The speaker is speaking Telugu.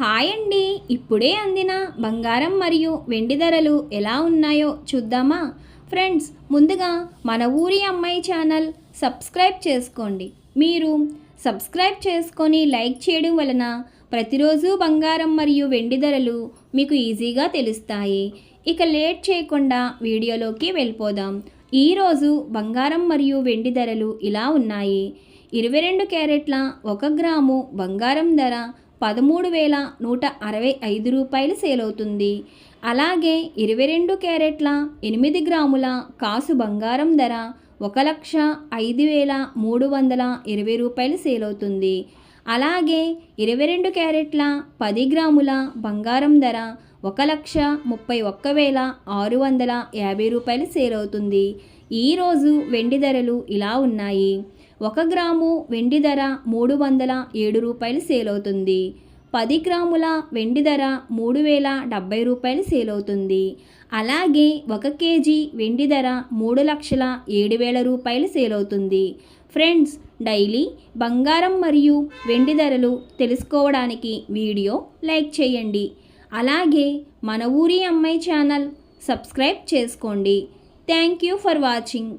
హాయ్ అండి. ఇప్పుడే అందిన బంగారం మరియు వెండి ధరలు ఎలా ఉన్నాయో చూద్దామా? ఫ్రెండ్స్, ముందుగా మన ఊరి అమ్మాయి ఛానల్ సబ్స్క్రైబ్ చేసుకోండి. మీరు సబ్స్క్రైబ్ చేసుకొని లైక్ చేయడం వలన ప్రతిరోజు బంగారం మరియు వెండి ధరలు మీకు ఈజీగా తెలుస్తాయి. ఇక లేట్ చేయకుండా వీడియోలోకి వెళ్ళిపోదాం. ఈరోజు బంగారం మరియు వెండి ధరలు ఇలా ఉన్నాయి. 22 క్యారెట్ల 1 గ్రాము బంగారం ధర 13,165 రూపాయలు సేల్ అవుతుంది. అలాగే 22 క్యారెట్ల 8 గ్రాముల కాసు బంగారం ధర 1,05,320 రూపాయలు సేల్ అవుతుంది. అలాగే 22 క్యారెట్ల 10 గ్రాముల బంగారం ధర 1,31,650 రూపాయలు సేల్ అవుతుంది. ఈరోజు వెండి ధరలు ఇలా ఉన్నాయి. 1 గ్రాము వెండి ధర 307 రూపాయలు సేల్ అవుతుంది. 10 గ్రాముల వెండి ధర 3,070 రూపాయలు సేల్ అవుతుంది. అలాగే 1 కేజీ వెండి ధర 3,07,000 రూపాయలు సేల్ అవుతుంది. ఫ్రెండ్స్, డైలీ బంగారం మరియు వెండి ధరలు తెలుసుకోవడానికి వీడియో లైక్ చేయండి. అలాగే మన ఊరి అమ్మాయి ఛానల్ సబ్స్క్రైబ్ చేసుకోండి. Thank you for watching.